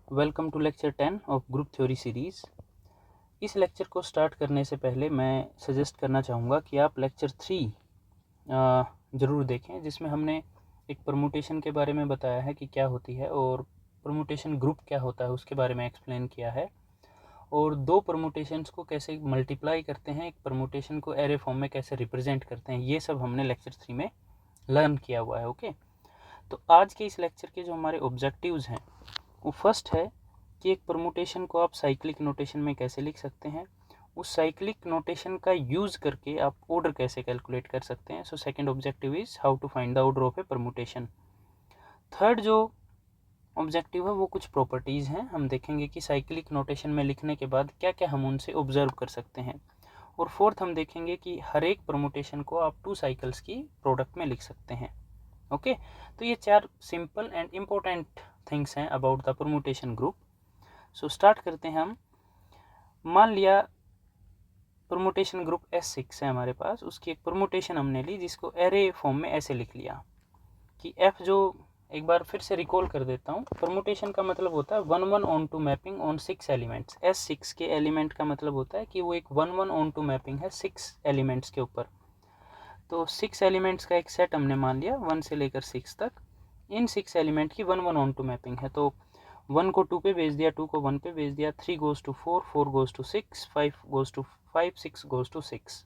Welcome to lecture 10 of group theory series. इस lecture को start करने से पहले मैं सजेस्ट करना चाहूँगा कि आप लेक्चर 3 ज़रूर देखें, जिसमें हमने एक परमुटेशन के बारे में बताया है कि क्या होती है और परमुटेशन ग्रुप क्या होता है उसके बारे में एक्सप्लेन किया है, और दो परमुटेशंस को कैसे मल्टीप्लाई करते हैं, एक परमुटेशन को एरे फॉर्म में कैसे रिप्रेजेंट करते हैं, ये सब हमने लेक्चर 3 में लर्न किया हुआ है। ओके, तो आज के इस लेक्चर के जो हमारे ऑब्जेक्टिव्स हैं वो फर्स्ट है कि एक परमुटेशन को आप साइक्लिक नोटेशन में कैसे लिख सकते हैं, उस साइक्लिक नोटेशन का यूज़ करके आप ऑर्डर कैसे कैलकुलेट कर सकते हैं। So second objective is how to find the order of a permutation. Third जो ऑब्जेक्टिव है वो कुछ प्रॉपर्टीज़ हैं, हम देखेंगे कि साइक्लिक नोटेशन में लिखने के बाद क्या क्या हम उनसे ऑब्जर्व कर सकते हैं। और फोर्थ हम देखेंगे कि हर एक परमुटेशन को आप 2 साइकिल्स की प्रोडक्ट में लिख सकते हैं। ओके, तो ये 4 सिंपल एंड इम्पोर्टेंट थिंग्स हैं about the permutation group. So start करते हैं हम। मान लिया परमुटेशन ग्रुप S6 है हमारे पास, उसकी एक परमुटेशन हमने ली जिसको एरे फॉर्म में ऐसे लिख लिया कि F, जो एक बार फिर से रिकॉल कर देता हूँ, परमुटेशन का मतलब होता है 1-1 onto mapping on 6 elements. S6 के एलिमेंट का मतलब होता है कि वो एक 1-1 ऑन टू मैपिंग है 6 एलिमेंट्स के ऊपर। तो 6 एलिमेंट्स का एक सेट हमने मान लिया 1 से लेकर 6 तक, इन 6 एलिमेंट की 1-1 ऑन टू मैपिंग है। तो 1 को 2 पे भेज दिया, 2 को 1 पे भेज दिया, 3 goes to 4, 4 goes to 6, 5 goes to 5, 6 goes to 6।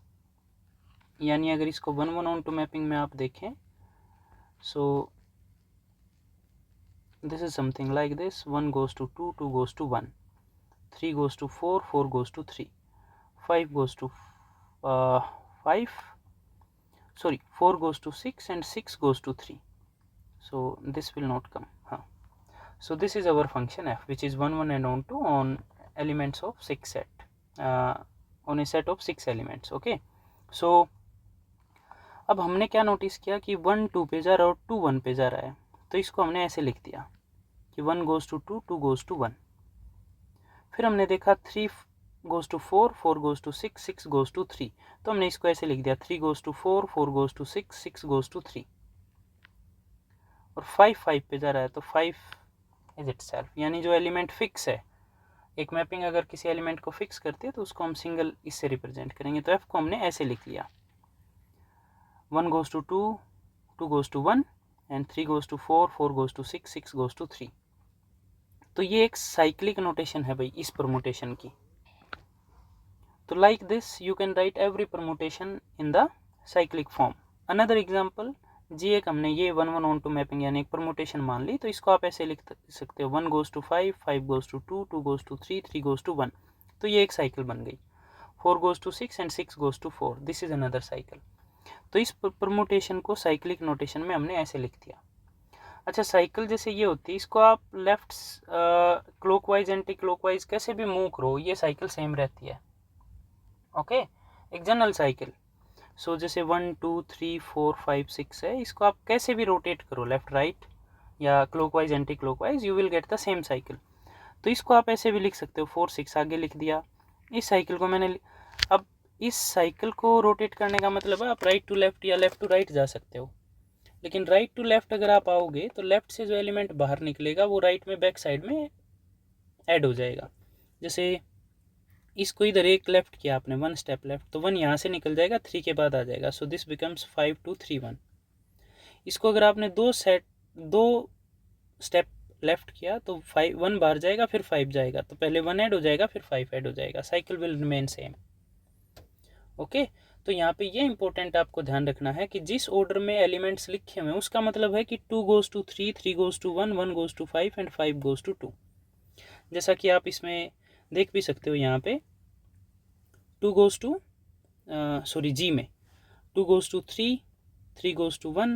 यानी अगर इसको 1-1 ऑन टू मैपिंग में आप देखें, सो this is something like this: 1 goes to 2, 2 goes to 1, 3 goes to 4, 4 goes to 3, 5 goes to 5, sorry, 4 goes to 6, and 6 goes to 3. So this will not come. So this is our function f, which is 1-1 and on 2 on elements of 6 set, on a set of 6 elements. Okay, so अब हमने क्या notice किया कि 1 2 पे जा रहा है और 2 1 पे जा रहा है, तो इसको हमने ऐसे लिख दिया कि 1 goes to 2, 2 goes to 1. फिर हमने देखा 3 goes to 4, 4 goes to 6, 6 goes to 3, तो हमने इसको ऐसे लिख दिया 3 goes to 4, 4 goes to 6, 6 goes to 3. और 5 5 पे जा रहा है तो 5 इज इटसेल्फ, यानी जो एलिमेंट फिक्स है, एक मैपिंग अगर किसी एलिमेंट को फिक्स करती है तो उसको हम सिंगल इससे रिप्रेजेंट करेंगे। तो एफ को हमने ऐसे लिख लिया 1 goes to 2, 2 goes to 1, and 3 goes to 4, 4 goes to 6, 6 goes to 3. तो ये एक साइक्लिक नोटेशन है भाई इस परमुटेशन की। तो like this you can write every permutation in the cyclic form. Another example, G एक हमने ये 1-1 ऑन टू मैपिंग यानी एक परमुटेशन मान ली, तो इसको आप ऐसे लिख सकते हो 1 goes to 5, 5 goes to 2, 2 goes to 3, 3 goes to 1. तो ये एक साइकिल बन गई। 4 goes to 6 and 6 goes to 4, this is another cycle. तो इस परमुटेशन को साइक्लिक नोटेशन में हमने ऐसे लिख दिया। अच्छा, साइकिल जैसे ये होती है, इसको आप लेफ्ट क्लॉकवाइज एंटी क्लॉकवाइज कैसे भी मूव करो, ये साइकिल सेम रहती है। ओके, एक जनरल साइकिल। सो जैसे 1 2 3 4 5 6 है, इसको आप कैसे भी रोटेट करो, लेफ्ट राइट या clockwise anti clockwise, you will get the same cycle. तो इसको आप ऐसे भी लिख सकते हो, 4 6 आगे लिख दिया। इस साइकिल को मैंने अब इस साइकिल को रोटेट करने का मतलब है आप राइट टू लेफ्ट या लेफ्ट टू राइट जा सकते हो, लेकिन राइट टू लेफ्ट अगर आप आओगे तो लेफ्ट से जो एलिमेंट बाहर निकलेगा वो राइट में बैक साइड में ऐड हो जाएगा। जैसे इसको इधर एक लेफ्ट किया आपने, 1 स्टेप लेफ्ट, तो 1 यहाँ से निकल जाएगा, 3 के बाद आ जाएगा। So this becomes 5 2 3 1। इसको अगर आपने 2 स्टेप लेफ्ट किया तो 1 बाहर जाएगा, फिर 5 जाएगा, तो पहले 1 ऐड हो जाएगा, फिर 5 ऐड हो जाएगा, cycle will remain same. Okay, तो यहाँ पे ये इंपॉर्टेंट आपको ध्यान रखना है कि जिस ऑर्डर में एलिमेंट्स लिखे हुए हैं उसका मतलब है कि 2 goes to 3, 3 goes to 1, 1 goes to 5 and 5 goes to 2। जैसा कि आप इसमें देख भी सकते हो, यहाँ पे 2 goes to जी में 2 goes to 3, 3 goes to 1,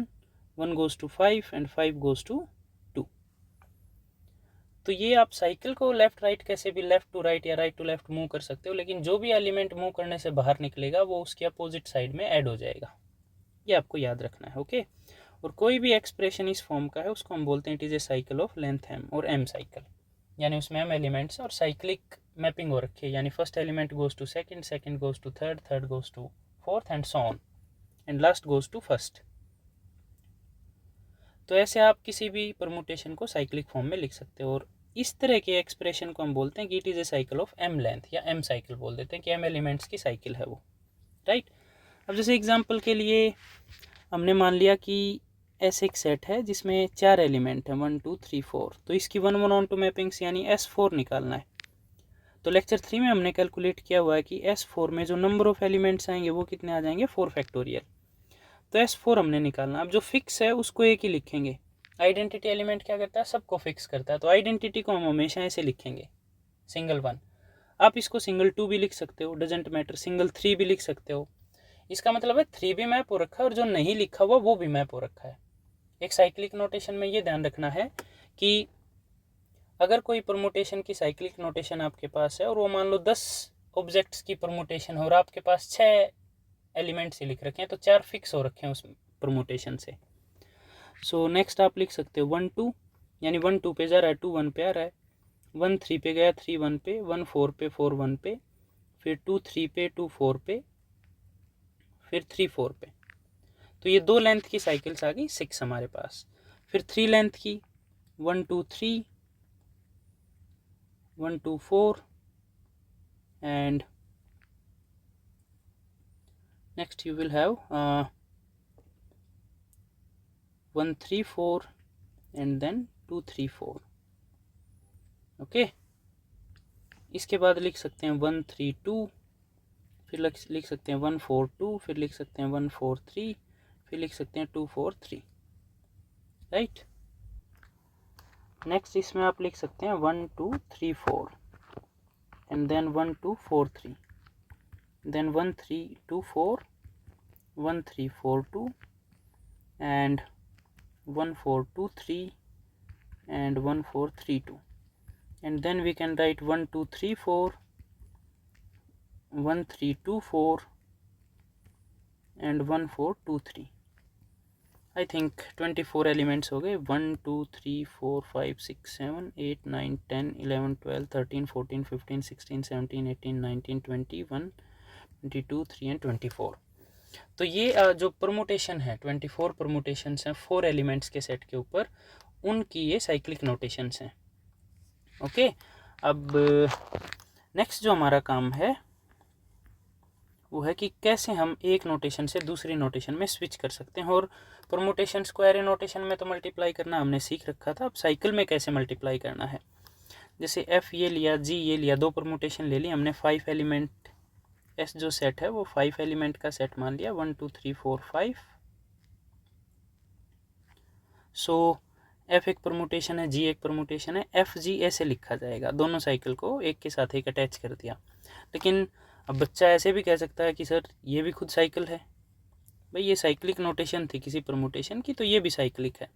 1 goes to 5 and 5 goes to 2। तो ये आप साइकिल को लेफ्ट राइट कैसे भी लेफ्ट टू राइट या राइट टू लेफ्ट मूव कर सकते हो, लेकिन जो भी एलिमेंट मूव करने से बाहर निकलेगा वो उसके अपोजिट साइड में ऐड हो जाएगा, ये आपको याद रखना है। ओके, और कोई भी एक्सप्रेशन इस फॉर्म का है उसको हम बोलते हैं it is a cycle of length M और एम साइकिल, यानी उसमें एम एलिमेंट्स और साइक्लिक मैपिंग हो रखी है, यानी first element goes to second, second goes to third, third goes to fourth and so on, and last goes to first. तो ऐसे आप किसी भी परमुटेशन को साइक्लिक फॉर्म में लिख सकते हो। और इस तरह के एक्सप्रेशन को हम बोलते हैं कि it is a cycle of m length, या m साइकिल बोल देते हैं कि m एलिमेंट्स की साइकिल है वो, राइट। अब जैसे एग्जांपल के लिए हमने मान लिया कि ऐसे एक सेट है जिसमें 4 एलिमेंट हैं 1 2 3 4, तो इसकी 1 1 मैपिंग्स यानी S4 निकालना है। तो लेक्चर 3 में हमने कैलकुलेट किया हुआ है कि S4 में जो नंबर ऑफ एलिमेंट्स आएंगे वो कितने आ जाएंगे 4 फैक्टोरियल। तो S4 हमने निकालना। अब जो फिक्स है उसको एक ही लिखेंगे। आइडेंटिटी एलिमेंट क्या करता है, सबको फिक्स करता है, तो आइडेंटिटी को हम हमेशा ऐसे लिखेंगे सिंगल 1। आप इसको सिंगल 2 भी लिख सकते हो, डजेंट मैटर, सिंगल 3 भी लिख सकते हो। इसका मतलब है 3 भी मैप हो रखा है और जो नहीं लिखा हुआ वो भी मैप हो रखा है। एक साइक्लिक नोटेशन में ये ध्यान रखना है कि अगर कोई परमुटेशन की साइक्लिक नोटेशन आपके पास है और वो मान लो 10 ऑब्जेक्ट्स की परमुटेशन हो और आपके पास 6 एलिमेंट्स ही लिख रखे हैं, तो 4 फिक्स हो रखे हैं उस परमुटेशन से। सो नेक्स्ट आप लिख सकते हो 1 2, यानी 1 2 पे जा रहा है, 2 1 पे आ रहा है, 1 3 पे गया, 3 1 पे, 1 4 पे, 4 1 पे, फिर 2 3 पे, 2 4 पे, फिर 3 4 पे। तो ये 2 लेंथ की साइकिल्स आ गई 6 हमारे पास। फिर 3 लेंथ की 1 2 3, 1 2 4, and next you will have 1 3 4 and then 2 3 4। Okay, इसके बाद लिख सकते हैं 1 3 2, फिर लिख सकते हैं 1 4 2, फिर लिख सकते हैं 1 4 3, फिर लिख सकते हैं 2 4 3, राइट। नेक्स्ट इसमें आप लिख सकते हैं 1 2 3 4 and then 1 2 4 3, then 1 3 2 4, 1 3 4 2 and 1 4 2 3 and 1 4 3 2, and then we can write 1 2 3 4, 1 3 2 4 and 1 4 2 3। I think 24 elements हो गए। 1 2 3 4 5 6 7 8 9 10 11 12 13 14 15 16 17 18 19 20 1 22 3 and 24। तो ये जो परमुटेशन है 24 परमुटेशंस हैं 4 एलिमेंट्स के सेट के ऊपर, उनकी ये साइक्लिक नोटेशंस हैं। ओके, अब नेक्स्ट जो हमारा काम है वो है कि कैसे हम एक नोटेशन से दूसरी नोटेशन में स्विच कर सकते हैं। और परमुटेशंस को एरे नोटेशन में तो मल्टीप्लाई करना हमने सीख रखा था, अब साइकिल में कैसे मल्टीप्लाई करना है। जैसे एफ ये लिया, जी ये लिया, 2 परमुटेशन ले ली हमने, 5 एलिमेंट एस जो सेट है वो 5 एलिमेंट का सेट मान लिया, 1 2 3 4 5। सो एफ एक परमुटेशन है, जी एक परमुटेशन है, एफ जी ऐसे लिखा जाएगा। दोनों साइकिल को एक के साथ एक अटैच कर दिया। लेकिन अब बच्चा ऐसे भी कह सकता है कि सर ये भी खुद साइकिल है। भाई ये साइक्लिक नोटेशन थी किसी परमुटेशन की, तो ये भी साइक्लिक है,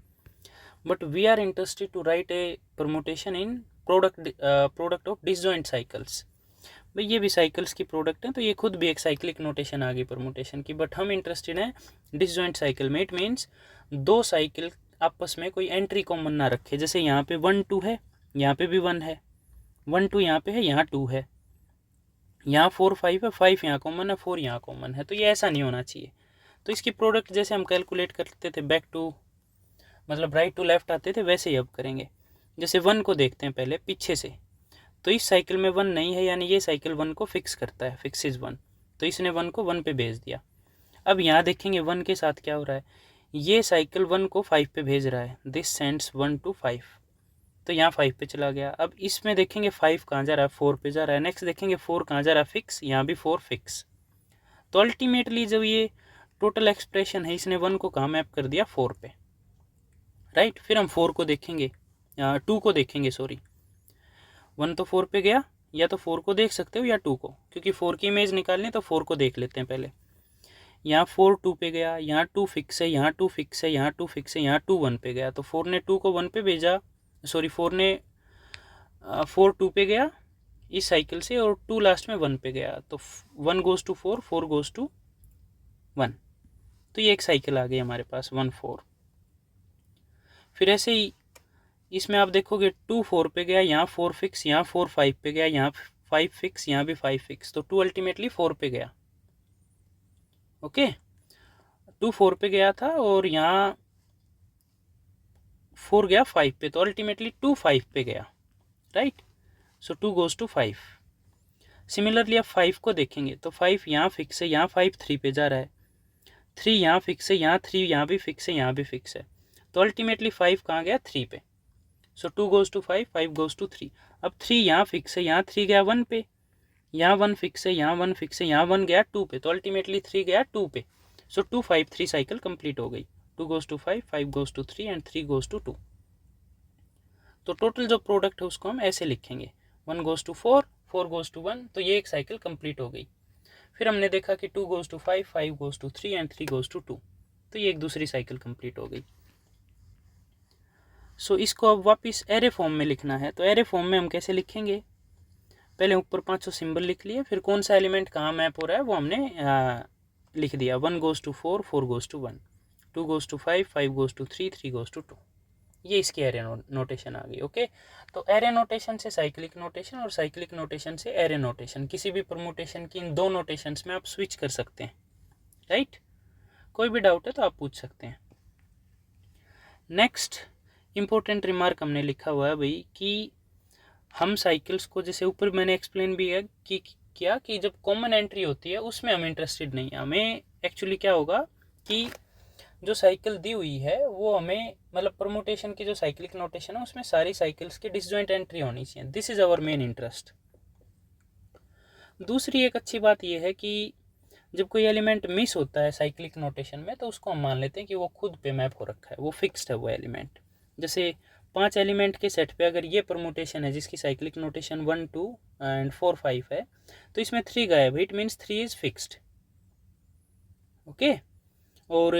but we are interested to write a permutation in product of disjoint cycles. भाई ये भी साइकिल्स की प्रोडक्ट है, तो ये खुद भी एक साइक्लिक नोटेशन आ गई परमुटेशन की, बट हम इंटरेस्टेड हैं डिसजॉइंट साइकिल में। इट मीन्स 2 साइकिल आपस में कोई एंट्री कॉमन ना रखे। जैसे यहाँ पे 1 2 है, यहाँ पे भी 1 है, 1 2 यहाँ पे है, यहाँ 2 है, यहाँ 4 5 है, 5 यहाँ कॉमन है, 4 यहाँ कॉमन है, तो ये ऐसा नहीं होना चाहिए। तो इसकी प्रोडक्ट जैसे हम कैलकुलेट करते थे बैक टू मतलब राइट टू लेफ्ट आते थे, वैसे ही अब करेंगे। जैसे 1 को देखते हैं पहले पीछे से, तो इस साइकिल में 1 नहीं है, यानी ये साइकिल 1 को फिक्स करता है, फिक्स इज 1, तो इसने 1 को 1 पे भेज दिया। अब यहाँ देखेंगे 1 के साथ क्या हो रहा है, ये साइकिल 1 को 5 पे भेज रहा है, दिस सेंड्स 1 to 5, तो यहाँ 5 पे चला गया। अब इसमें देखेंगे 5 कहाँ जा रहा है, 4 पे जा रहा है। नेक्स्ट देखेंगे 4 कहाँ जा रहा है, फिक्स, यहाँ भी 4 फिक्स। तो अल्टीमेटली जब ये टोटल एक्सप्रेशन है, इसने 1 को कहाँ मैप कर दिया, 4 पे, राइट। फिर हम 4 को देखेंगे, 2 को देखेंगे, सॉरी, 1 तो 4 पे गया, या तो 4 को देख सकते हो या 2 को, क्योंकि 4 की इमेज निकालनी है तो 4 को देख लेते हैं पहले। यहाँ 4 2 पे गया, यहाँ 2 फिक्स है, यहाँ 2 फिक्स है, यहाँ 2 फिक्स है, यहाँ 2 1 पे गया, तो 4 ने 2 को 1 पे भेजा, सॉरी 4 ने 4 2 पे गया इस साइकिल से, और 2 लास्ट में 1 पे गया, तो 1 गोज़ टू 4, 4 गोज़ टू 1, तो ये एक साइकिल आ गई हमारे पास 1 4। फिर ऐसे ही इसमें आप देखोगे 2 4 पे गया, यहाँ 4 फिक्स, यहाँ 4 5 पे गया, यहाँ 5 फिक्स, यहाँ भी 5 फिक्स, तो 2 अल्टीमेटली 4 पे गया। ओके, 2 4 पे गया था और यहाँ 4 गया 5 पे, तो अल्टीमेटली 2 5 पे गया। Right. So 2 goes to 5। Similarly आप 5 को देखेंगे तो 5 यहाँ फिक्स है, यहाँ 5 3 पे जा रहा है, 3 यहाँ फिक्स है, यहाँ 3 यहाँ भी फिक्स है, यहाँ भी फिक्स है, तो अल्टीमेटली 5 कहाँ गया 3 पे। सो 2 goes to 5, 5 goes to 3। अब 3 यहाँ फिक्स है, यहाँ 3 गया 1 पे, यहाँ 1 फिक्स है, यहाँ 1 फिक्स है, यहाँ 1 गया 2 पे, तो अल्टीमेटली 3 गया 2 पे। सो 2 5 3 साइकिल कंप्लीट हो गई। 2 goes to 5, 5 goes to 3 and 3 goes to 2। तो टोटल जो प्रोडक्ट है उसको हम ऐसे लिखेंगे, 1 goes to 4, 4 goes to 1, तो ये एक साइकिल कंप्लीट हो गई। फिर हमने देखा कि 2 goes to 5, 5 goes to 3 and 3 goes to 2, तो ये एक दूसरी साइकिल कंप्लीट हो गई। सो इसको अब वापस एरे फॉर्म में लिखना है, तो एरे फॉर्म में हम कैसे लिखेंगे, पहले ऊपर 500 सिंबल लिख लिए, फिर कौन सा एलिमेंट कहाँ मैप हो रहा है वो हमने लिख दिया। 1 goes to 4, 4 goes to 1, 2 goes to 5, 5 goes to 3, 3 goes to 2, ये इसकी एरे नोटेशन आ गई। ओके, तो एरे नोटेशन से साइक्लिक नोटेशन और साइक्लिक नोटेशन से एरे नोटेशन, किसी भी परमुटेशन की इन दो नोटेशंस में आप स्विच कर सकते हैं, राइट। कोई भी डाउट है तो आप पूछ सकते हैं। नेक्स्ट इंपॉर्टेंट रिमार्क हमने लिखा हुआ है भाई कि हम साइकिल्स को, जैसे ऊपर मैंने एक्सप्लेन भी किया कि जब कॉमन एंट्री होती है उसमें हम इंटरेस्टेड नहीं है। हमें एक्चुअली क्या होगा कि जो साइकिल दी हुई है वो हमें, मतलब परमुटेशन की जो साइक्लिक नोटेशन है उसमें सारी साइकिल्स की डिसजॉइंट एंट्री होनी चाहिए। This is our main interest. दूसरी एक अच्छी बात यह है कि जब कोई एलिमेंट मिस होता है साइक्लिक नोटेशन में तो उसको हम मान लेते हैं कि वो खुद पे मैप हो रखा है, वो फिक्स्ड है वो एलिमेंट। जैसे 5 एलिमेंट के सेट पे अगर ये परमुटेशन है जिसकी साइक्लिक नोटेशन 1 2 एंड 4 5 है, तो इसमें 3 गायब है, it means 3 is fixed. Okay, और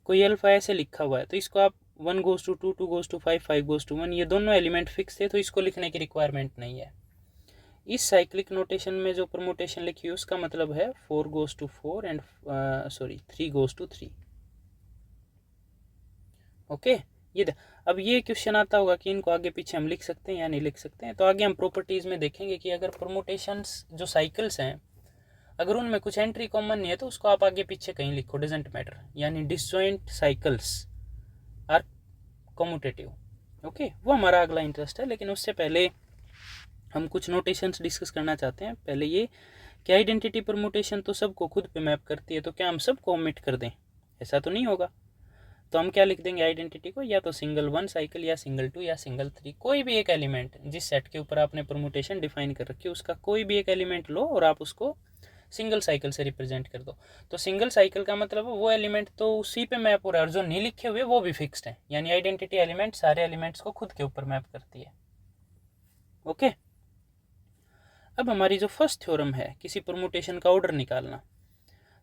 कोई अल्फा ऐसे लिखा हुआ है तो इसको आप 1 goes to 2, 2 goes to 5, 5 goes to 1, ये दोनों एलिमेंट फिक्स थे तो इसको लिखने की रिक्वायरमेंट नहीं है। इस साइक्लिक नोटेशन में जो परमुटेशन लिखी है उसका मतलब है 4 goes to 4 and 3 goes to 3। Okay, ये अब ये क्वेश्चन आता होगा कि इनको आगे पीछे हम लिख सकते हैं या नहीं लिख सकते हैं, तो आगे हम प्रॉपर्टीज में देखेंगे कि अगर परमुटेशंस जो साइकिल्स हैं अगर उनमें कुछ एंट्री कॉमन नहीं है तो उसको आप आगे पीछे कहीं लिखो, डजंट मैटर, यानी disjoint cycles are commutative. Okay, वो हमारा अगला इंटरेस्ट है, लेकिन उससे पहले हम कुछ नोटेशंस डिस्कस करना चाहते हैं। पहले ये कि आइडेंटिटी परमुटेशन तो सबको खुद पे मैप करती है, तो क्या हम सबको ओमिट कर दें? ऐसा तो नहीं होगा। तो हम क्या लिख देंगे आइडेंटिटी को, या तो सिंगल 1 साइकिल या सिंगल 2 या सिंगल 3, कोई भी एक एलिमेंट जिस सेट के ऊपर आपने परमुटेशन डिफाइन कर रखी है उसका कोई भी एक एलिमेंट लो और आप उसको सिंगल साइकिल से रिप्रेजेंट कर दो। तो सिंगल साइकिल का मतलब वो एलिमेंट तो उसी पे मैप हो रहा है और जो नहीं लिखे हुए वो भी फिक्स्ड है, यानी आइडेंटिटी एलिमेंट सारे एलिमेंट्स को खुद के ऊपर मैप करती है। ओके, अब हमारी जो फर्स्ट थ्योरम है किसी परमुटेशन का ऑर्डर निकालना,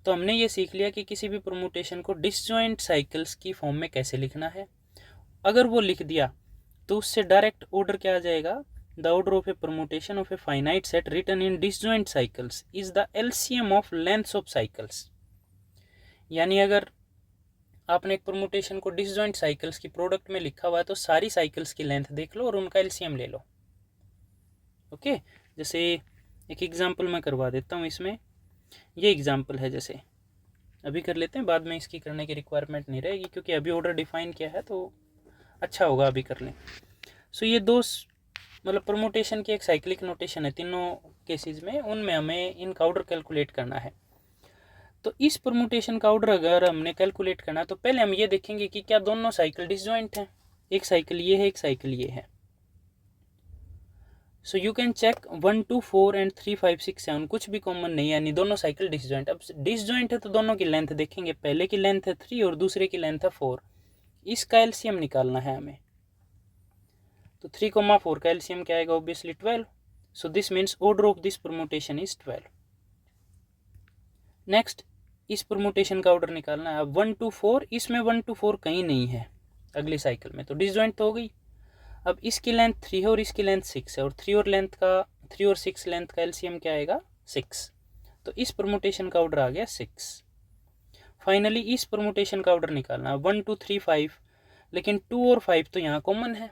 तो हमने ये सीख लिया कि किसी भी परमुटेशन को डिसजॉइंट साइकिल्स की फॉर्म में कैसे लिखना है। अगर वो लिख दिया तो उससे डायरेक्ट ऑर्डर क्या आ जाएगा, the order of a permutation of a finite set written in disjoint cycles is the LCM of lengths of cycles. यानी अगर आपने एक परमुटेशन को डिसजॉइंट साइकिल्स की प्रोडक्ट में लिखा हुआ है तो सारी साइकिल्स की लेंथ देख लो और उनका एलसीएम ले लो। ओके, जैसे एक एग्जांपल मैं करवा देता हूँ इसमें। ये एग्जांपल है, जैसे अभी कर लेते हैं, बाद में इसकी करने की रिक्वायरमेंट नहीं रहेगी क्योंकि अभी ऑर्डर डिफाइन किया है तो अच्छा होगा अभी कर लें। सो ये दो मतलब परमुटेशन की एक साइक्लिक नोटेशन है तीनों केसेस में, उनमें हमें इनका ऑर्डर कैलकुलेट करना है। तो इस परमुटेशन का ऑर्डर अगर हमने कैलकुलेट करना है तो पहले हम ये देखेंगे कि क्या दोनों साइकिल डिसजॉइंट हैं। एक साइकिल ये है, एक साइकिल ये है। So you can check 1 2 4 and 3 5 6 7 कुछ भी कॉमन नहीं है, यानी दोनों साइकिल डिसजॉइंट। अब डिसजॉइंट है तो दोनों की लेंथ देखेंगे, पहले की लेंथ है 3 और दूसरे की लेंथ है 4। इसका एलसीएम निकालना है हमें, तो 3, 4 का एलसीएम क्या आएगा, obviously 12। So this means order of this permutation is 12। Next इस परमुटेशन का ऑर्डर निकालना है। अब 1 2 4, इसमें 1 2 4 कहीं नहीं है अगली साइकिल में, तो डिसजॉइंट तो हो गई। अब इसकी लेंथ 3 है और इसकी लेंथ 6 है, और 3 और 6 लेंथ का एलसीएम क्या आएगा 6। तो इस परमुटेशन का ऑर्डर आ गया 6। फाइनली इस परमुटेशन का ऑर्डर निकालना 1 2 3 5, लेकिन 2 और 5 तो यहाँ कॉमन है,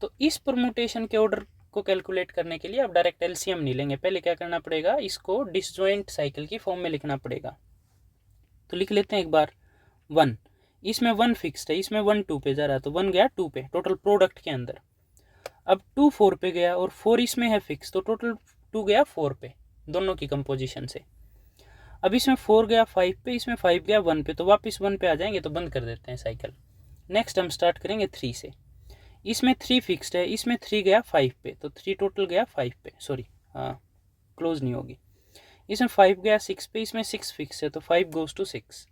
तो इस परमुटेशन के ऑर्डर को कैलकुलेट करने के लिए आप डायरेक्ट एलसीएम नहीं लेंगे, पहले क्या करना पड़ेगा, इसको डिसजॉइंट साइकिल की फॉर्म में लिखना पड़ेगा। तो लिख लेते हैं एक बार 1, इसमें 1 फिक्स्ड है, इसमें 1 2 पे जा रहा है तो 1 गया 2 पे टोटल प्रोडक्ट के अंदर। अब 2 4 पे गया और 4 इसमें है फिक्स, तो टोटल 2 गया 4 पे दोनों की कंपोजिशन से। अब इसमें 4 गया 5 पे, इसमें 5 गया 1 पे, तो वापस 1 पे आ जाएंगे, तो बंद कर देते हैं साइकिल। नेक्स्ट हम स्टार्ट करेंगे 3 से। इसमें 3 फिक्स्ड है, इसमें 3 गया 5 पे, तो 3 टोटल गया 5 पे, सॉरी हाँ क्लोज नहीं होगी। इसमें 5 गया 6 पे, इसमें 6 फिक्स है, तो 5 गोज टू 6।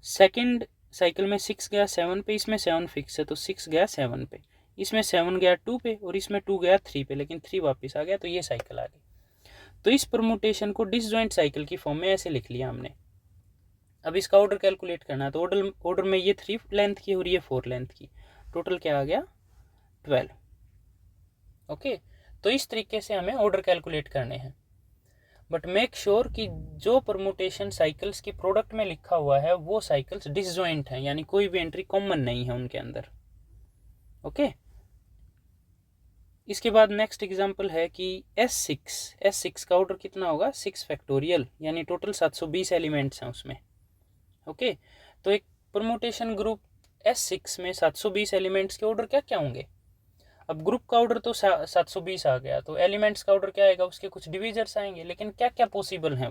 सेकेंड साइकिल में 6 गया 7 पे, इसमें 7 फिक्स है, तो 6 गया 7 पे। इसमें 7 गया 2 पे और इसमें 2 गया 3 पे, लेकिन 3 वापस आ गया, तो ये साइकिल आ गई। तो इस परमुटेशन को डिसजॉइंट साइकिल की फॉर्म में ऐसे लिख लिया हमने। अब इसका ऑर्डर कैलकुलेट करना है, तो ऑर्डर में ये 3 लेंथ की और ये 4 लेंथ की, टोटल क्या आ गया 12। ओके, तो इस तरीके से हमें ऑर्डर कैलकुलेट करने हैं। बट मेक श्योर कि जो परमुटेशन साइकिल्स की प्रोडक्ट में लिखा हुआ है वो साइकिल्स डिसजॉइंट हैं, यानी कोई भी एंट्री कॉमन नहीं है उनके अंदर। ओके, इसके बाद नेक्स्ट एग्जांपल है कि S6 का ऑर्डर कितना होगा 6 फैक्टोरियल, यानी टोटल 720 एलिमेंट्स हैं उसमें। ओके, तो एक परमुटेशन ग्रुप S6 में 720 एलिमेंट्स के ऑर्डर क्या क्या होंगे। अब ग्रुप का ऑर्डर तो 720 आ गया, तो एलिमेंट्स का ऑर्डर क्या आएगा, उसके कुछ डिविजर्स आएंगे, लेकिन क्या क्या पॉसिबल हैं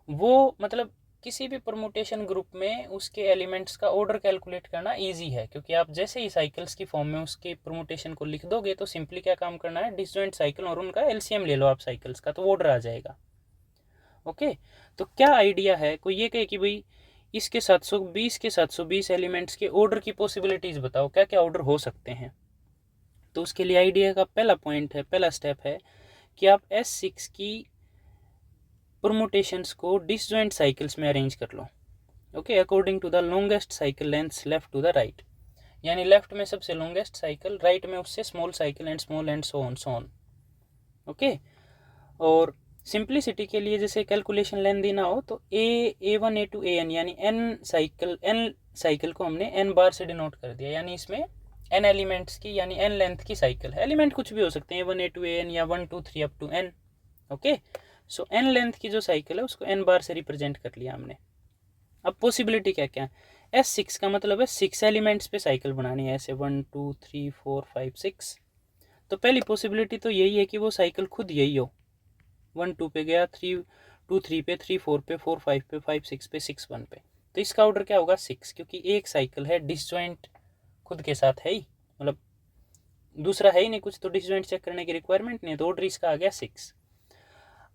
वो मतलब किसी भी परमुटेशन ग्रुप में उसके एलिमेंट्स का ऑर्डर कैलकुलेट करना इजी है, क्योंकि आप जैसे ही साइकिल्स की फॉर्म में उसके परमुटेशन को लिख दोगे तो सिंपली क्या काम करना है, डिसजॉइंट साइकिल और उनका एलसीएम ले लो आप साइकिल्स का, तो ऑर्डर आ जाएगा। ओके, तो क्या आइडिया है, कोई ये कहे कि भाई इसके 720 एलिमेंट्स के ऑर्डर की पॉसिबिलिटीज बताओ, क्या क्या ऑर्डर हो सकते हैं। तो उसके लिए आइडिया का पहला स्टेप है कि आप S6 की परमुटेशंस को डिसजॉइंट साइकिल्स में अरेंज कर लो। Okay, according to the longest cycle lengths left to the right, यानी लेफ्ट में सबसे लॉन्गेस्ट साइकिल, राइट में उससे small cycle and small and so on. Okay, और सिंप्लिसिटी के लिए जैसे कैलकुलेशन लेंथी ना हो तो A1 A2 AN यानी n साइकिल को हमने n बार से डिनोट कर दिया, यानी इसमें n एलिमेंट्स की यानी n लेंथ की साइकिल है। एलिमेंट कुछ भी हो सकते हैं, A1 A2 AN या 1 2 3 up to n। Okay, so n length की जो साइकिल है उसको n बार से रिप्रेजेंट कर लिया हमने। अब पॉसिबिलिटी क्या क्या है, S6 का मतलब है 6 एलिमेंट्स पे साइकिल बनानी है, ऐसे 1 2 3 4 5 6। तो पहली पॉसिबिलिटी तो यही है कि वो साइकिल खुद यही हो, 1 2 पे गया, 3 2 3 पे, 3 4 पे, 4 5 पे, 5 6 पे, 6 1 पे। तो इसका ऑर्डर क्या होगा 6, क्योंकि एक साइकिल है डिसजॉइंट खुद के साथ है ही, मतलब दूसरा है ही नहीं कुछ, तो डिसजॉइंट चेक करने की रिक्वायरमेंट नहीं है, तो ऑर्डर इसका आ गया 6।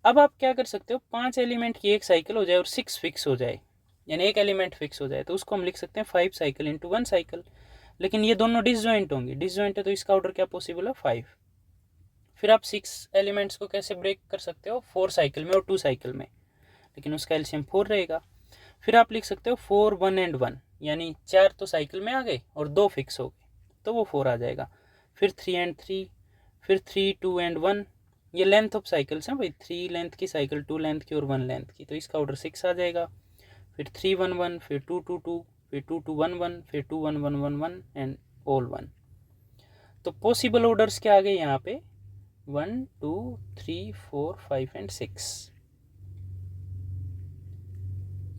अब आप क्या कर सकते हो, 5 एलिमेंट की एक साइकिल हो जाए और 6 फिक्स हो जाए, यानी एक एलिमेंट फिक्स हो जाए, तो उसको हम लिख सकते हैं 5 साइकिल इंटू 1 साइकिल। लेकिन ये दोनों डिसजॉइंट होंगे, डिसजॉइंट है तो इसका ऑर्डर क्या पॉसिबल है 5। फिर आप 6 एलिमेंट्स को कैसे ब्रेक कर सकते हो, 4 साइकिल में और 2 साइकिल में, लेकिन उसका एलसीएम 4 रहेगा। फिर आप लिख सकते हो 4 1 एंड 1, यानी 4 तो साइकिल में आ गए और 2 फिक्स हो गए, तो वो 4 आ जाएगा। फिर 3 एंड 3, फिर 3 2 एंड 1, ये लेंथ ऑफ साइकिल्स हैं भाई, 3 लेंथ की साइकिल, 2 लेंथ की और 1 लेंथ की, तो इसका ऑर्डर 6 आ जाएगा। फिर 3 1 1, फिर 2 2 2, फिर 2 2 1 1, फिर 2 1 1 1 1 एंड ऑल 1। तो पॉसिबल ऑर्डर्स क्या आ गए यहाँ पे, 1 2 3 4 5 एंड 6।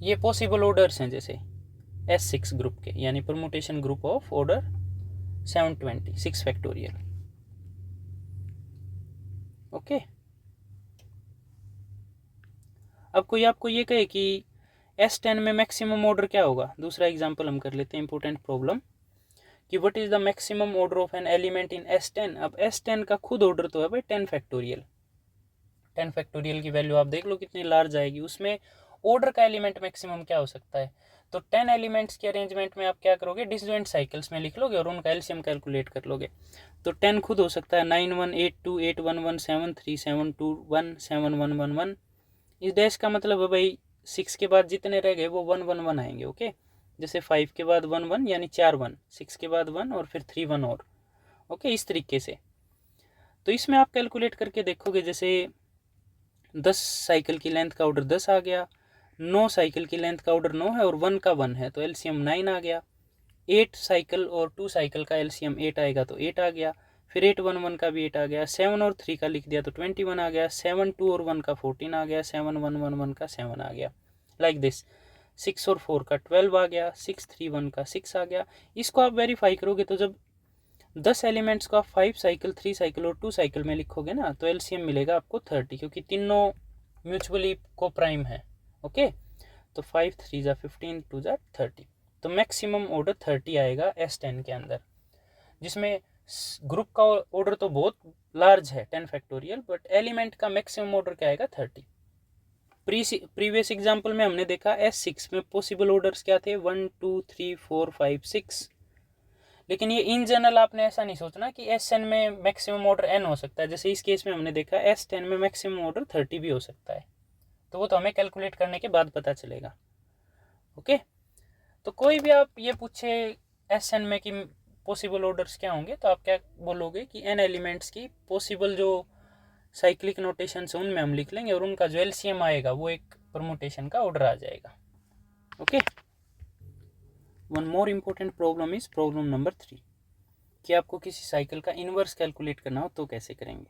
ये पॉसिबल ऑर्डर्स हैं जैसे S6 ग्रुप के, यानी permutation group of order 726 factorial. Okay, अब कोई आपको ये कहे कि S10 में मैक्सिमम ऑर्डर क्या होगा, दूसरा एग्जांपल हम कर लेते हैं, इंपॉर्टेंट प्रॉब्लम, कि what is the maximum order of an element in S10। अब S10 का खुद ऑर्डर तो है भाई 10 फैक्टोरियल, 10 फैक्टोरियल की वैल्यू आप देख लो कितनी लार्ज आएगी, उसमें ऑर्डर का एलिमेंट मैक्सिमम क्या हो सकता है। तो 10 एलिमेंट्स के अरेंजमेंट में आप क्या करोगे, डिसजॉइंट साइकिल्स में लिख लोगे और उनका एलसीएम कैलकुलेट कर लोगे। तो 10 खुद हो सकता है 9 1 8 2 8 1 1 7 3 7 2 1 7 1 1 1। इस डैश का मतलब है भाई 6 के बाद जितने रह गए वो 1 1 1 आएंगे। ओके, जैसे 5 के बाद 1 1 यानी 4 1, 6 के बाद 1 और फिर 3 1 और। ओके, इस तरीके से। तो इसमें आप कैलकुलेट करके देखोगे, जैसे 10 साइकिल की लेंथ का ऑर्डर 10 आ गया, 9 साइकिल की लेंथ का ऑर्डर 9 है और 1 का 1 है, तो एलसीएम 9 आ गया। 8 साइकिल और 2 साइकिल का एलसीएम 8 आएगा, तो 8 आ गया। फिर 8 1 1 का भी 8 आ गया, 7 और 3 का लिख दिया तो 21 आ गया, 7 2 और 1 का 14 आ गया, 7 1 1 1 का 7 आ गया, लाइक दिस। 6 और 4 का 12 आ गया, 6 3 1 का 6 आ गया। इसको आप वेरीफाई करोगे तो जब 10 एलिमेंट्स को आप 5 साइकिल 3 साइकिल और 2 साइकिल में लिखोगे ना तो एलसीएम मिलेगा आपको 30, क्योंकि तीनों म्यूचुअली को प्राइम है। ओके, तो 5 3 जा 15 2 जा 30, तो मैक्सिमम ऑर्डर 30 आएगा S10 के अंदर, जिसमें ग्रुप का ऑर्डर तो बहुत लार्ज है 10 फैक्टोरियल, बट एलिमेंट का मैक्सिमम ऑर्डर क्या आएगा 30। प्रीवियस एग्जाम्पल में हमने देखा S6 में पॉसिबल ऑर्डर्स क्या थे 1 2 3 4 5 6, लेकिन ये इन जनरल आपने ऐसा नहीं सोचना कि S10 में मैक्सिमम ऑर्डर n हो सकता है। जैसे इस केस में हमने देखा S10 में मैक्सिमम ऑर्डर 30 भी हो सकता है, तो वो तो हमें कैलकुलेट करने के बाद पता चलेगा। ओके, तो कोई भी आप ये पूछे S10 में कि पॉसिबल ऑर्डर्स क्या होंगे, तो आप क्या बोलोगे कि n एलिमेंट्स की पॉसिबल जो साइक्लिक नोटेशन है उनमें हम लिख लेंगे, और उनका जो एलसीएम आएगा वो एक परमुटेशन का ऑर्डर आ जाएगा। Okay, one more important problem is problem number 3, कि आपको किसी साइकिल का इनवर्स कैलकुलेट करना हो तो कैसे करेंगे।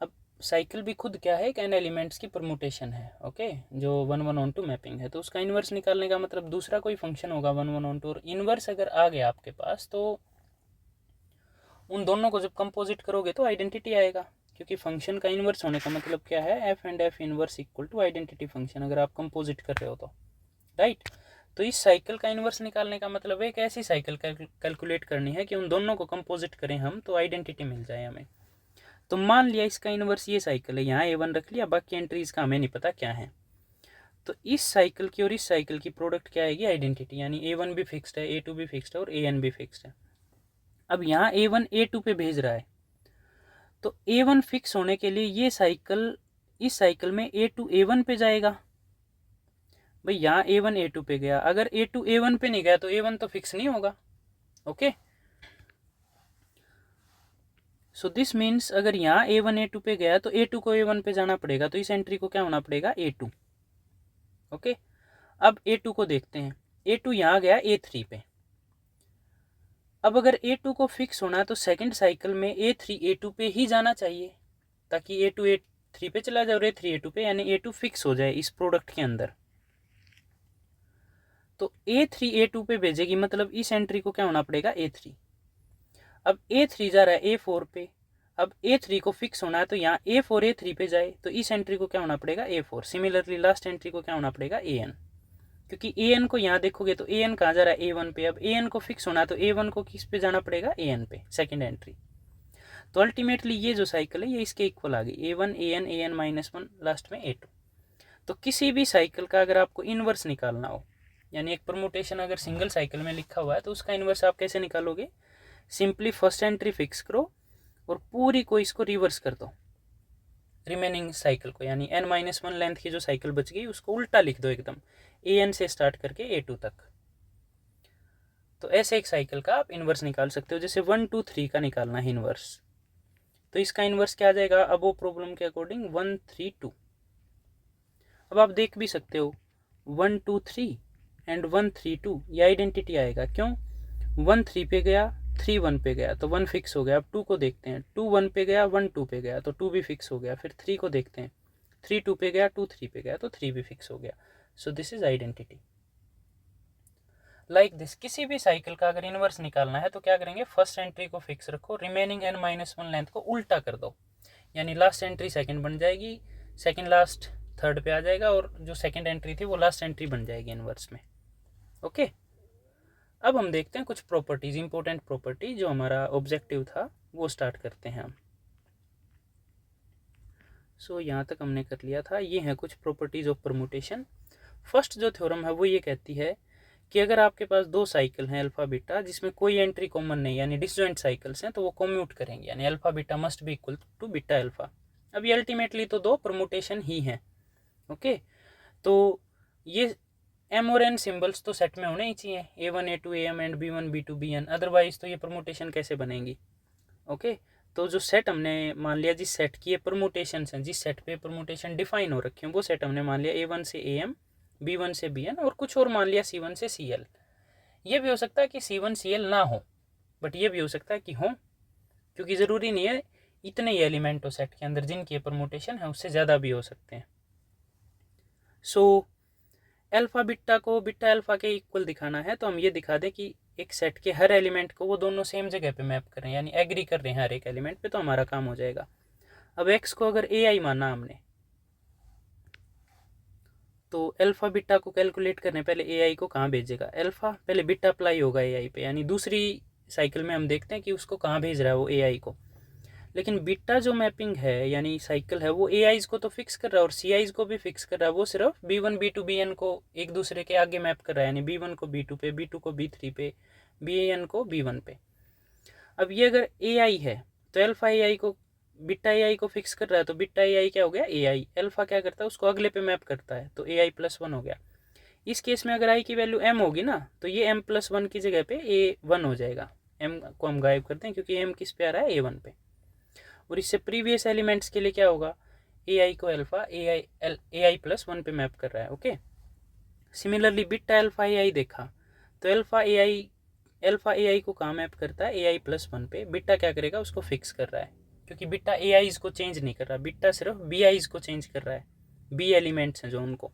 अब साइकिल भी खुद क्या है, एक n एलिमेंट्स की परमुटेशन है। ओके, जो 1 1 ऑन टू मैपिंग है, तो उसका इनवर्स निकालने का मतलब दूसरा कोई फंक्शन होगा 1 1 ऑन टू, और इनवर्स अगर आ गया आपके पास तो उन दोनों को जब कंपोजिट करोगे तो आइडेंटिटी आएगा, क्योंकि फंक्शन का इनवर्स होने का मतलब क्या है, F and F inverse equal to identity function, अगर आप कंपोजिट कर रहे हो तो राइट। तो इस साइकिल का इनवर्स निकालने का मतलब एक ऐसी साइकिल कैलकुलेट करनी है कि उन दोनों को कंपोजिट करें हम तो आइडेंटिटी मिल जाए हमें। तो मान लिया इसका इनवर्स ये साइकिल है, यहाँ A1 रख लिया, बाकी एंट्रीज का हमें नहीं पता क्या है। तो इस साइकिल की और इस साइकिल की प्रोडक्ट क्या आएगी, आइडेंटिटी, यानी A1 भी फिक्स्ड है, A2 भी फिक्स्ड है और AN भी फिक्स्ड है। अब यहाँ A1 A2 पे भेज रहा है, तो A1 फिक्स होने के लिए ये साइकिल इस साइकिल में A2 A1 पे जाएगा। भाई यहाँ A1 A2 पे गया, अगर A2 A1 पे नहीं गया तो A1 तो फिक्स नहीं होगा। ओके, सो दिस मीन्स अगर यहाँ A1 A2 पे गया तो A2 को A1 पे जाना पड़ेगा, तो इस एंट्री को क्या होना पड़ेगा, A2। ओके, अब A2 को देखते हैं, A2 यहाँ गया A3 पे। अब अगर A2 को फिक्स होना तो सेकंड साइकिल में A3 A2 पे ही जाना चाहिए, ताकि A2 A3 पे चला जाए और A3 A2 पे, यानी A2 फिक्स हो जाए इस प्रोडक्ट के अंदर। तो A3 A2 पे भेजेगी, मतलब इस एंट्री को क्या होना पड़ेगा, A3। अब A3 जा रहा है A4 पे, अब A3 को फिक्स होना है तो यहाँ A4 A3 पे जाए, तो इस एंट्री को क्या होना पड़ेगा, A4। सिमिलरली लास्ट एंट्री को क्या होना पड़ेगा, AN, क्योंकि AN को यहाँ देखोगे तो AN कहाँ जा रहा है, A1 पे। अब AN को फिक्स होना तो A1 को किस पे जाना पड़ेगा, AN पे, सेकेंड एंट्री। तो अल्टीमेटली ये जो साइकिल है ये इसके इक्वल आ गई, A1 AN AN -1 लास्ट में A2। तो किसी भी साइकिल का अगर आपको इनवर्स निकालना हो, यानी एक परमुटेशन अगर सिंगल साइकिल में लिखा हुआ है तो उसका इनवर्स आप कैसे निकालोगे, सिंपली फर्स्ट एंट्री फिक्स करो और पूरी को इसको रिवर्स कर दो, रिमेनिंग साइकिल को, यानी n-1 लेंथ की जो साइकिल बच गई उसको उल्टा लिख दो एकदम, AN से स्टार्ट करके A2 तक। तो ऐसे एक साइकिल का आप इनवर्स निकाल सकते हो, जैसे 1 2 3 का निकालना है इनवर्स, तो इसका इनवर्स क्या आ जाएगा, अब वो प्रॉब्लम के अकॉर्डिंग 1 3 2। अब आप देख भी सकते हो 1 2 3 एंड 1 3 2, ये आइडेंटिटी आएगा, क्यों, 1 3 पे गया 3 1 पे गया तो 1 फिक्स हो गया। अब 2 को देखते हैं, 2 1 पे गया 1 2 पे गया तो 2 भी फिक्स हो गया। फिर 3 को देखते हैं, 3 2 पे गया 2 3 पे गया तो 3 भी फिक्स हो गया। So this is identity. Like this, किसी भी साइकिल का अगर इनवर्स निकालना है तो क्या करेंगे, फर्स्ट एंट्री को फिक्स रखो, रिमेनिंग n-1 लेंथ को उल्टा कर दो, यानी लास्ट एंट्री सेकंड बन जाएगी, सेकंड लास्ट थर्ड पे आ जाएगा, और जो सेकंड एंट्री थी वो लास्ट एंट्री बन जाएगी इनवर्स में। ओके, अब हम देखते हैं कुछ प्रॉपर्टीज, इंपॉर्टेंट प्रॉपर्टी जो हमारा ऑब्जेक्टिव था वो स्टार्ट करते हैं हम। सो यहाँ तक हमने कर लिया था, ये हैं कुछ प्रॉपर्टीज ऑफ परमुटेशन। फर्स्ट जो थ्योरम है वो ये कहती है कि अगर आपके पास दो साइकिल हैं अल्फा बीटा जिसमें कोई एंट्री कॉमन नहीं, यानी डिसजॉइंट साइकिल्स हैं, तो वो कम्यूट करेंगे, यानी alpha beta must be equal to beta alpha. अब ये अल्टीमेटली तो दो परमुटेशन ही हैं। ओके, तो ये m और n सिंबल्स तो सेट में होने ही चाहिए, A1 A2 AM and B1 B2 BN, otherwise तो ये परमुटेशन कैसे बनेंगी। ओके, तो जो सेट हमने मान लिया, जिस सेट की ये परमुटेशन हैं, जिस सेट पे परमुटेशन डिफाइन हो रखे हैं, वो सेट हमने मान लिया A1 से AM, B1 से BN और कुछ और मान लिया C1 से CL। ये भी हो सकता है कि C1 CL ना हो, बट ये भी हो सकता है कि हो, क्योंकि ज़रूरी नहीं है इतने ही एलिमेंट हो सेट के अंदर, जिनकी परमुटेशन है उससे ज़्यादा भी हो सकते हैं। सो अल्फा बीटा को बीटा अल्फा के इक्वल दिखाना है तो हम ये दिखा दें कि एक सेट के हर एलिमेंट को वो दोनों सेम जगह पे मैप कर रहे हैं, यानी एग्री कर रहे हैं हर एक एलिमेंट पे, तो हमारा काम हो जाएगा। अब x को अगर ai माना हमने, तो अल्फा बीटा को कैलकुलेट करने पहले ai को कहाँ भेजेगा, अल्फा पहले बीटा अप्लाई होगा ai पे, यानी दूसरी साइकिल में हम देखते हैं कि उसको कहाँ भेज रहा है वो ai को। लेकिन बीटा जो मैपिंग है यानी साइकिल है वो एआईज को तो फिक्स कर रहा है और सीआईज को भी फिक्स कर रहा है, वो सिर्फ b1 b2 bn को एक दूसरे के आगे मैप कर रहा है, यानी b1 को b2 पे, b2 को b3 पे, bn को b1 पे। अब ये अगर ai है तो अल्फा ai को बीटा ai को फिक्स कर रहा है, तो बीटा ai क्या हो गया ai, अल्फा क्या करता है उसको अगले पे मैप करता है, तो ai+1 हो गया। इस केस में अगर i की वैल्यू m होगी ना, तो ये m+1 की जगह पे a1 हो जाएगा, m को हम गायब करते हैं क्योंकि m किस पे आ रहा है a1 पे। और इससे प्रीवियस एलिमेंट्स के लिए क्या होगा, ai को अल्फा ai+1 पे मैप कर रहा है। Okay, similarly beta alpha ai देखा, तो अल्फा ai को कहाँ मैप करता है ai+1 पे, बीटा क्या करेगा उसको फिक्स कर रहा है, क्योंकि बीटा ai's को चेंज नहीं कर रहा, बीटा सिर्फ bi's को चेंज कर रहा है, b एलिमेंट्स हैं जो उनको,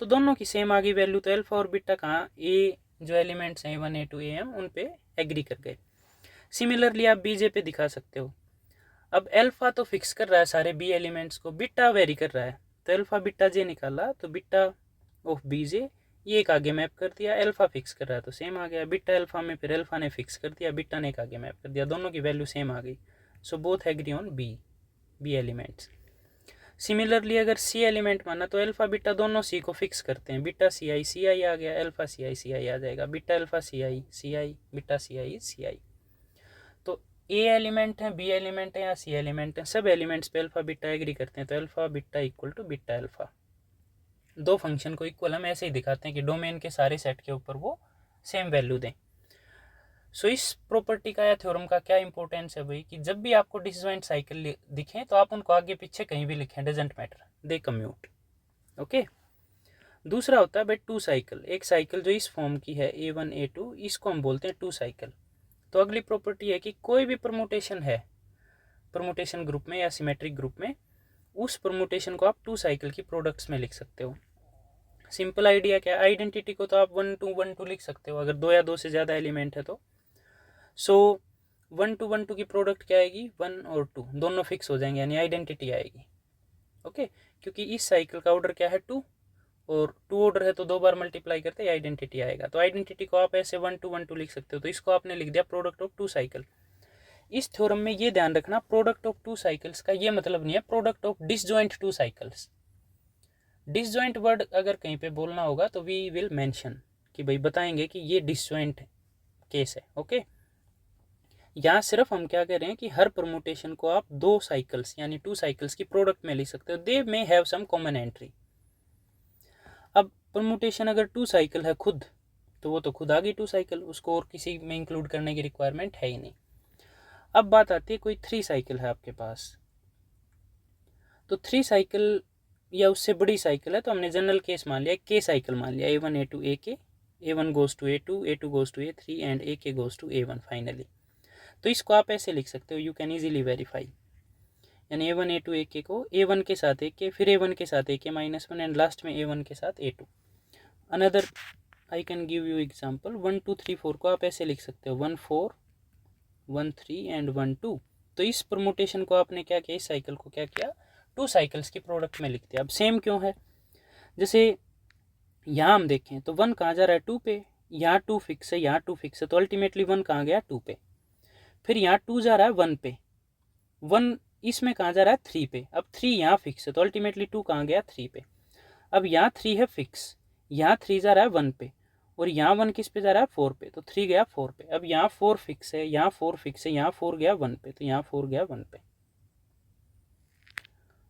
तो दोनों की सेम आ गई वैल्यू, तो अल्फा और बीटा कहाँ a जो एलिमेंट्स हैं a1 a2 am उन पे एग्री कर गए। सिमिलरली आप bj पे दिखा सकते हो, अब अल्फा तो फिक्स कर रहा है सारे बी एलिमेंट्स को, बीटा वेरी कर रहा है, तो अल्फा बीटा जे निकाला, तो बीटा ऑफ बी जे ये एक आगे मैप कर दिया, अल्फा फिक्स कर रहा है तो सेम आ गया, बीटा अल्फा में फिर अल्फा ने फिक्स कर दिया, बीटा ने एक आगे मैप कर दिया, दोनों की वैल्यू सेम आ गई, so both agree on B elements. Similarly अगर सी एलिमेंट माना, तो अल्फा बीटा दोनों सी को फिक्स करते हैं, बीटा सी आई आ गया, अल्फा सी आई आ जाएगा, बीटा अल्फा सी आई, बीटा सी आई। तो ए एलिमेंट है, बी एलिमेंट है या सी एलिमेंट है, सब एलिमेंट्स पे अल्फा बीटा एग्री करते हैं, तो alpha beta equal to beta alpha. दो फंक्शन को इक्वल हम ऐसे ही दिखाते हैं कि डोमेन के सारे सेट के ऊपर वो सेम वैल्यू दें। सो इस प्रॉपर्टी का या थ्योरम का क्या इंपॉर्टेंस है भाई, कि जब भी आपको डिसजॉइंट साइकिल दिखें तो आप उनको आगे पीछे कहीं भी लिखें, doesn't matter, they commute. Okay, दूसरा होता है भाई टू साइकिल, एक साइकिल जो इस फॉर्म की है a1 a2, इसको हम बोलते हैं टू साइकिल। तो अगली प्रॉपर्टी है कि कोई भी परमुटेशन है, परमुटेशन ग्रुप में या सिमेट्रिक ग्रुप में, उस परमुटेशन को आप टू साइकिल की प्रोडक्ट्स में लिख सकते हो। सिंपल आइडिया क्या है, आइडेंटिटी को तो आप 1 2 1 2 लिख सकते हो अगर दो या दो से ज़्यादा एलिमेंट है तो। सो 1 2 1 2 की प्रोडक्ट क्या आएगी, 1 और 2 दोनों फिक्स हो जाएंगे, यानी आइडेंटिटी आएगी। ओके, क्योंकि इस साइकिल का ऑर्डर क्या है 2, और 2 ऑर्डर है तो दो बार मल्टीप्लाई करते हैं आइडेंटिटी आएगा, तो आइडेंटिटी को आप ऐसे 1 2 1 2 लिख सकते हो, तो इसको आपने लिख दिया प्रोडक्ट ऑफ टू साइकिल। इस थ्योरम में ये ध्यान रखना, प्रोडक्ट ऑफ टू साइकिल्स का ये मतलब नहीं है product of disjoint two cycles. Disjoint word अगर कहीं पे बोलना होगा तो वी विल मेंशन, कि भाई बताएंगे कि ये डिसजॉइंट केस है। ओके, यहाँ सिर्फ हम क्या कह रहे हैं कि हर परमुटेशन को आप दो साइकिल्स यानी टू साइकिल्स की प्रोडक्ट में लिख सकते हो, they may have some common entry. अब परमुटेशन अगर टू साइकिल है खुद, तो वो तो खुद आ गई टू साइकिल, उसको और किसी में इंक्लूड करने की रिक्वायरमेंट है ही नहीं। अब बात आती है कोई 3 साइकिल है आपके पास, तो 3 साइकिल या उससे बड़ी साइकिल है, तो हमने जनरल केस मान लिया, के साइकिल मान लिया, a1 a2 a a1 goes to a2 goes to a3 and a goes to a1 finally. तो इसको आप ऐसे लिख सकते हो, यू कैन इजीली वेरीफाई, यानी a1 a2 a को a1 के साथ a फिर a1 के साथ a -1 एंड लास्ट में a1 के साथ a2। Another I can give you example, 1 2 3 4 को आप ऐसे लिख सकते हो, 1 4 1 3 एंड 1 2। तो इस परमुटेशन को आपने क्या किया, इस साइकिल को क्या किया, टू साइकिल्स की प्रोडक्ट में लिख दिया। अब सेम क्यों है, जैसे यहाँ हम देखें तो 1 कहाँ जा रहा है 2 पे, यहाँ 2 फिक्स है, यहाँ 2 फिक्स है, तो अल्टीमेटली 1 कहाँ गया 2 पे, फिर यहाँ 2 जा रहा है 1 पे, 1 इसमें कहाँ जा रहा है 3 पे, अब 3 यहाँ फिक्स है तो अल्टीमेटली 2 कहाँ गया 3 पे। अब यहाँ 3 है फिक्स, यहाँ 3 जा रहा है 1 पे, और यहाँ 1 किस पे जा रहा है 4 पे, तो 3 गया 4 पे। अब यहाँ 4 फिक्स है, यहाँ 4 फिक्स है, यहाँ 4 गया 1 पे, तो यहाँ 4 गया 1 पे।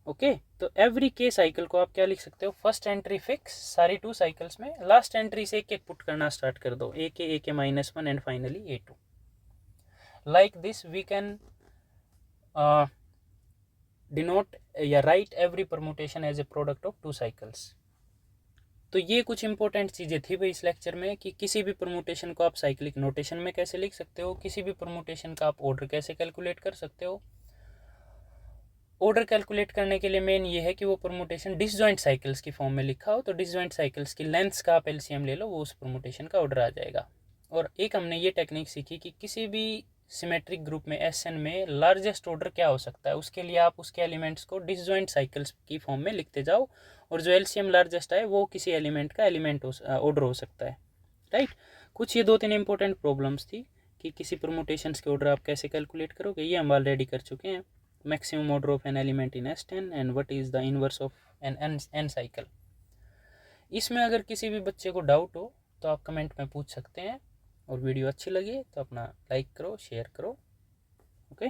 ओके, तो एवरी के साइकिल को आप क्या लिख सकते हो, फर्स्ट एंट्री फिक्स सारी टू साइकिल्स में, लास्ट एंट्री से एक एक पुट करना स्टार्ट कर दो, a के -1 and finally a2। Like this we can denote या write every permutation as a product of two cycles. तो ये कुछ इंपॉर्टेंट चीज़ें थी भाई इस लेक्चर में, कि किसी भी परमुटेशन को आप साइक्लिक नोटेशन में कैसे लिख सकते हो, किसी भी परमुटेशन का आप ऑर्डर कैसे कैलकुलेट कर सकते हो। ऑर्डर कैलकुलेट करने के लिए मेन ये है कि वो परमुटेशन डिसजॉइंट साइकिल्स की फॉर्म में लिखा हो, तो डिसजॉइंट साइकिल्स की लेंथ्स का आप एलसीएम ले लो, वो उस परमुटेशन का ऑर्डर आ जाएगा। और एक हमने ये टेक्निक सीखी कि किसी भी सिमेट्रिक ग्रुप में एस एन में लार्जेस्ट ऑर्डर क्या हो सकता है, उसके लिए आप उसके एलिमेंट्स को डिसजॉइंट साइकिल्स की फॉर्म में लिखते जाओ, और जो एलसीएम लार्जेस्ट है वो किसी एलिमेंट का ऑर्डर हो सकता है, राइट। कुछ ये 2-3 इंपॉर्टेंट प्रॉब्लम्स थी कि किसी परमुटेशंस के ऑर्डर आप कैसे कैलकुलेट करोगे, ये हम ऑलरेडी कर चुके हैं। Maximum order of an element in S10 and what is the inverse of an N cycle. इसमें अगर किसी भी बच्चे को डाउट हो तो आप कमेंट में पूछ सकते हैं, और वीडियो अच्छी लगी तो अपना लाइक करो, शेयर करो, ओके।